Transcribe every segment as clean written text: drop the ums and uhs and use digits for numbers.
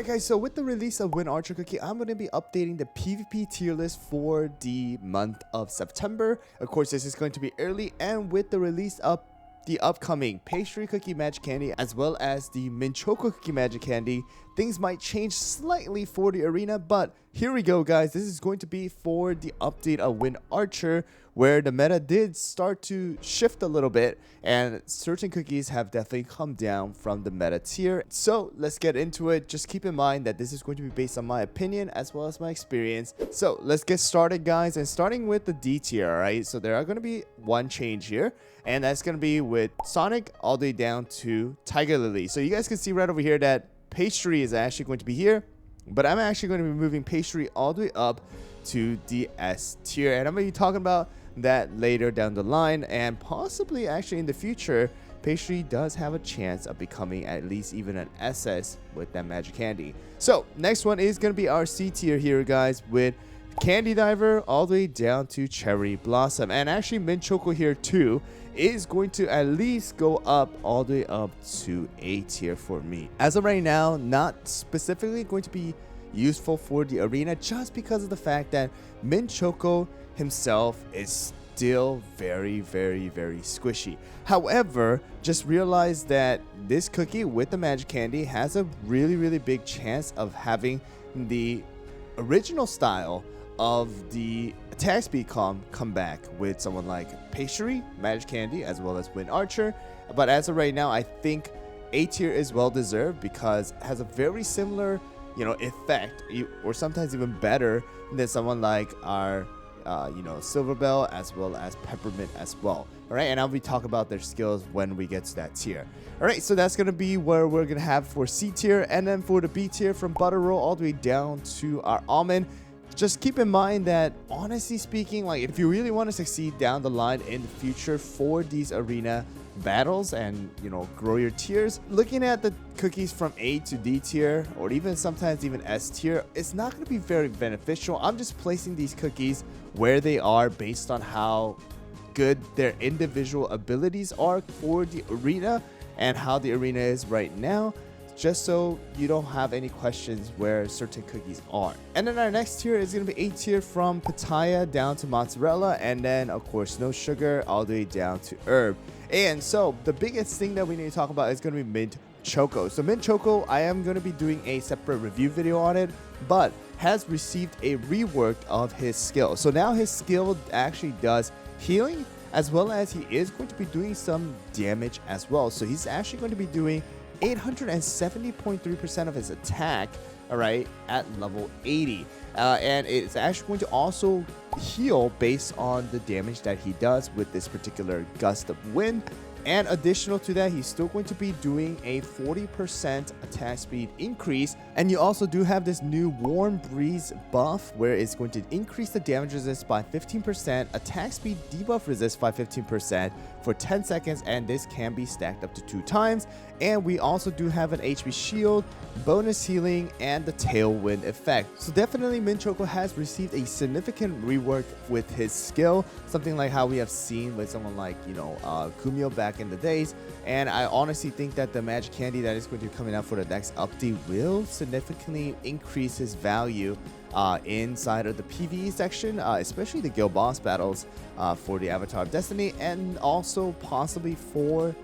Alright guys, so with the release of Wind Archer Cookie, I'm going to be updating the PvP tier list for the month of September. Of course, this is going to be early, and with the release of the upcoming Pastry Cookie Magic Candy as well as the Mint Choco Cookie Magic Candy, things might change slightly for the arena, but here we go guys. This is going to be for the update of Wind Archer, where the meta did start to shift a little bit and certain cookies have definitely come down from the meta tier. So let's get into it. Just keep in mind that this is going to be based on my opinion as well as my experience. So let's get started guys, and starting with the D tier. Alright, so there are going to be one change here, and that's going to be with Sonic all the way down to Tiger Lily. So you guys can see right over here that Pastry is actually going to be here, but I'm actually going to be moving Pastry all the way up to the S tier, and I'm going to be talking about that later down the line, and possibly actually in the future Pastry does have a chance of becoming at least even an SS with that magic candy. So next one is going to be our C tier here guys, with Candy Diver all the way down to Cherry Blossom, and actually Mint Choco here too is going to at least go up all the way up to A tier for me. As of right now, not specifically going to be useful for the arena just because of the fact that Mint Choco himself is still very squishy. However, just realize that this cookie with the magic candy has a really big chance of having the original style of the attack speed come back with someone like Pastry, Magic Candy, as well as Wind Archer. But as of right now, I think A tier is well deserved because it has a very similar, effect, or sometimes even better than someone like our Silver Bell as well as Peppermint as well. Alright, and I'll be talking about their skills when we get to that tier. Alright, so that's gonna be where we're gonna have for C tier, and then for the B tier from Butter Roll all the way down to our Almond. Just keep in mind that, honestly speaking, if you really want to succeed down the line in the future for these arena battles and grow your tiers, looking at the cookies from A to D tier, or even sometimes even S tier, it's not going to be very beneficial. I'm just placing these cookies where they are based on how good their individual abilities are for the arena and how the arena is right now, just so you don't have any questions where certain cookies are. And then our next tier is going to be A tier from Pitaya down to Mozzarella, and then of course no sugar all the way down to herb. And so the biggest thing that we need to talk about is going to be Mint Choco. So Mint Choco, I am going to be doing a separate review video on it, but has received a rework of his skill. So now his skill actually does healing, as well as he is going to be doing some damage as well. So he's actually going to be doing 870.3% of his attack, alright, at level 80. And it's actually going to also heal based on the damage that he does with this particular gust of wind. And additional to that, he's still going to be doing a 40% attack speed increase. And you also do have this new Warm Breeze buff, where it's going to increase the damage resist by 15%, attack speed debuff resist by 15% for 10 seconds, and this can be stacked up to 2 times. And we also do have an HP shield, bonus healing, and the tailwind effect. So definitely Mint Choco has received a significant rework with his skill, something like how we have seen with someone like Kumio back in the days. And I honestly think that the magic candy that is going to be coming out for the next update will significantly increase his value inside of the PvE section, especially the guild boss battles for the Avatar of Destiny, and also possibly for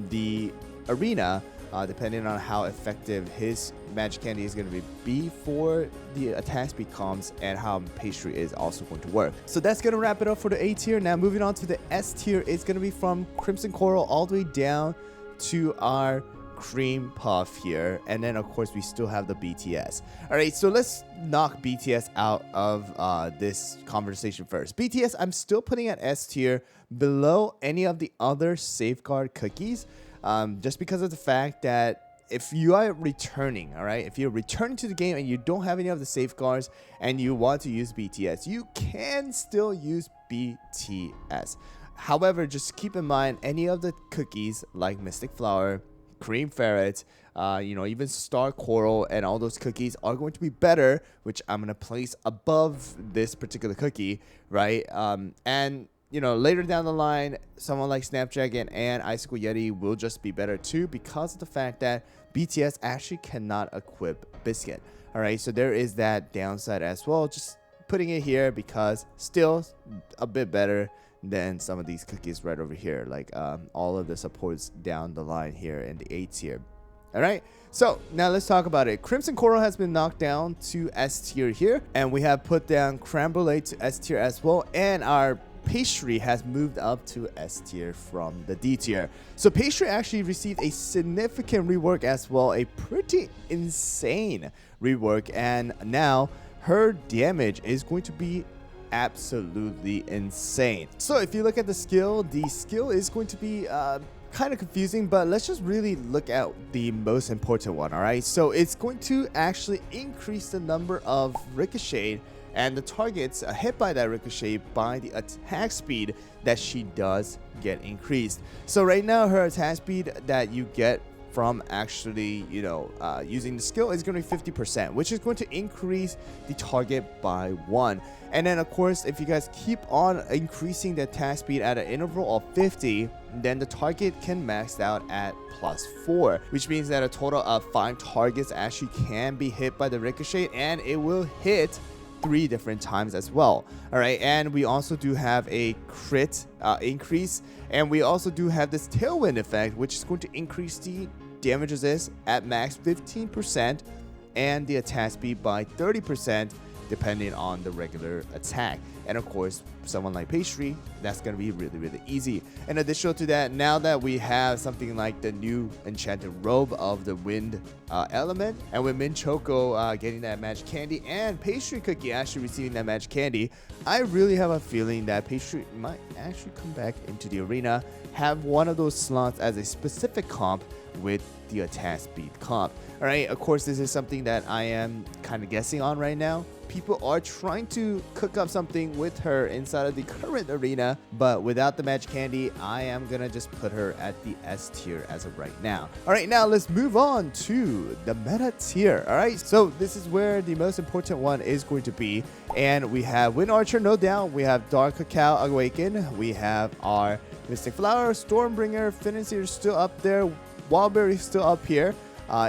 the arena, depending on how effective his magic candy is going to be for the attack speed comms, and how Pastry is also going to work. So that's going to wrap it up for the A tier. Now moving on to the S tier, it's going to be from Crimson Coral all the way down to our Cream Puff here, and then of course we still have the BTS. Alright, so let's knock BTS out of this conversation first. BTS, I'm still putting at S tier, below any of the other safeguard cookies, just because of the fact that if you are returning, alright, if you're returning to the game and you don't have any of the safeguards and you want to use BTS, you can still use BTS. However, just keep in mind, any of the cookies like Mystic Flower, Cream Ferret, even Star Coral, and all those cookies are going to be better, which I'm going to place above this particular cookie, right? And later down the line, someone like Snapdragon and Icicle Yeti will just be better too, because of the fact that BTS actually cannot equip Biscuit. All right, so there is that downside as well. Just putting it here because still a bit better than some of these cookies right over here, like all of the supports down the line here in the A tier. All right, so now let's talk about it. Crimson Coral has been knocked down to S tier here, and we have put down Creme Brulee to S tier as well, and our pastry has moved up to S tier from the D tier. So pastry actually received a significant rework as well, a pretty insane rework, and now her damage is going to be absolutely insane. So if you look at the skill is going to be kind of confusing, but let's just really look at the most important one. All right, so it's going to actually increase the number of ricochet and the targets hit by that ricochet by the attack speed that she does get increased. So right now her attack speed that you get from actually using the skill is going to be 50%, which is going to increase the target by 1. And then of course, if you guys keep on increasing the attack speed at an interval of 50, then the target can max out at +4, which means that a total of 5 targets actually can be hit by the ricochet, and it will hit 3 different times as well. All right, and we also do have a crit increase, and we also do have this tailwind effect, which is going to increase the damage resist at max 15% and the attack speed by 30%, depending on the regular attack. And of course, someone like pastry, that's going to be really easy. And additional to that, now that we have something like the new enchanted robe of the wind element, and with Min Choco getting that magic candy and pastry cookie actually receiving that magic candy, I really have a feeling that pastry might actually come back into the arena, have one of those slots as a specific comp with the attack speed comp. All right, of course, this is something that I am kind of guessing on right now. People are trying to cook up something with her inside of the current arena, but without the magic candy, I am gonna just put her at the S tier as of right now. All right, now let's move on to the meta tier. All right, so this is where the most important one is going to be, and we have Wind Archer, no doubt. We have Dark Cacao Awaken. We have our Mystic Flower, Stormbringer, Financier still up there. Wildberry still up here.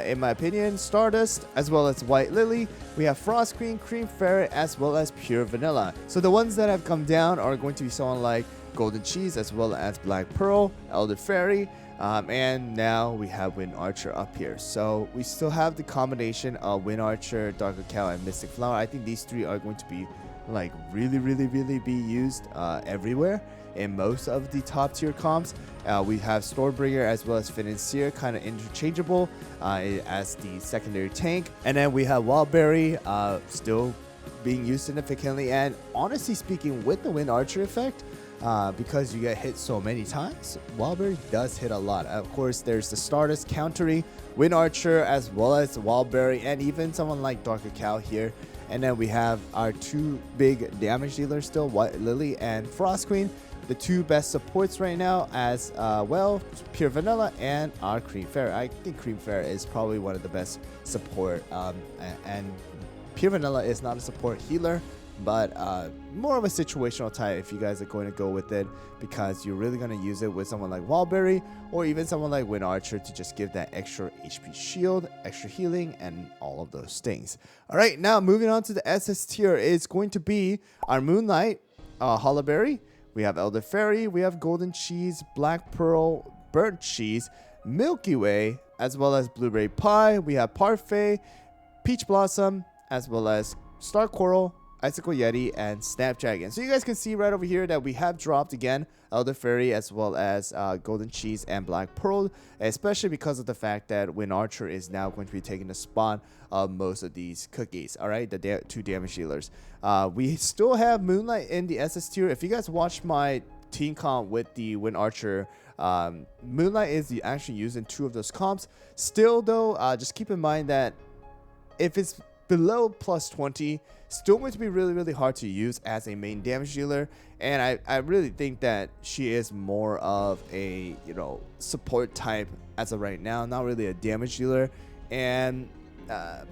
In my opinion, Stardust, as well as White Lily. We have Frost Queen, Cream Fairy, as well as Pure Vanilla. So the ones that have come down are going to be someone like Golden Cheese, as well as Black Pearl, Elder Fairy, and now we have Wind Archer up here. So we still have the combination of Wind Archer, Dark Cacao, and Mystic Flower. I think these 3 are going to be like really be used everywhere in most of the top tier comps. We have Stormbringer as well as Financier, kind of interchangeable as the secondary tank, and then we have Wildberry still being used significantly. And honestly speaking, with the Wind Archer effect, because you get hit so many times, Wildberry does hit a lot. Of course, there's the Stardust countering Wind Archer as well as Wildberry, and even someone like Dark Cacao here. And then we have our 2 big damage dealers still, White Lily and Frost Queen. The 2 best supports right now as well, Pure Vanilla and our Cream Fairy. I think Cream Fairy is probably one of the best support, and Pure Vanilla is not a support healer, but more of a situational type if you guys are going to go with it, because you're really going to use it with someone like Wildberry or even someone like Wind Archer to just give that extra HP shield, extra healing, and all of those things. All right, now moving on to the SS tier is going to be our Moonlight, Hollaberry. We have Elder Fairy, we have Golden Cheese, Black Pearl, Burnt Cheese, Milky Way, as well as Blueberry Pie. We have Parfait, Peach Blossom, as well as Star Coral, Icicle Yeti, and Snapdragon. So you guys can see right over here that we have dropped again Elder Fairy as well as Golden Cheese and Black Pearl, especially because of the fact that Wind Archer is now going to be taking the spot of most of these cookies. All right, the 2 damage dealers. We still have Moonlight in the SS tier. If you guys watch my team comp with the Wind Archer, Moonlight is actually used in 2 of those comps. Still though, just keep in mind that if it's below +20, still going to be really hard to use as a main damage dealer. And I really think that she is more of a support type as of right now, not really a damage dealer. And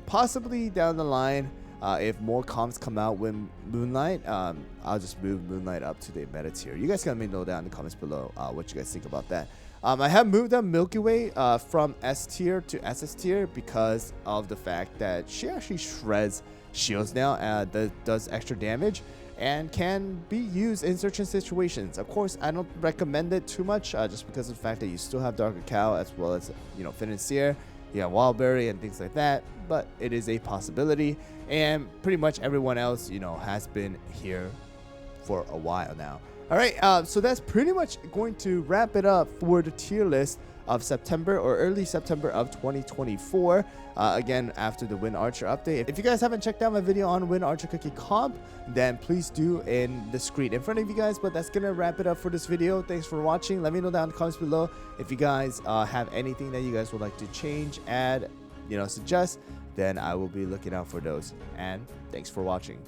possibly down the line, if more comps come out with Moonlight, I'll just move Moonlight up to the meta tier. You guys can let me know down in the comments below what you guys think about that. I have moved up Milky Way from S tier to SS tier because of the fact that she actually shreds shields now, that does extra damage and can be used in certain situations. Of course, I don't recommend it too much just because of the fact that you still have Darker Cow as well as, Financier, you have Wildberry and things like that, but it is a possibility, and pretty much everyone else, has been here for a while now. Alright, so that's pretty much going to wrap it up for the tier list of September or early September of 2024. Again, after the Wind Archer update. If you guys haven't checked out my video on Wind Archer Cookie comp, then please do in the screen in front of you guys. But that's gonna wrap it up for this video. Thanks for watching. Let me know down in the comments below if you guys have anything that you guys would like to change, add, suggest. Then I will be looking out for those. And thanks for watching.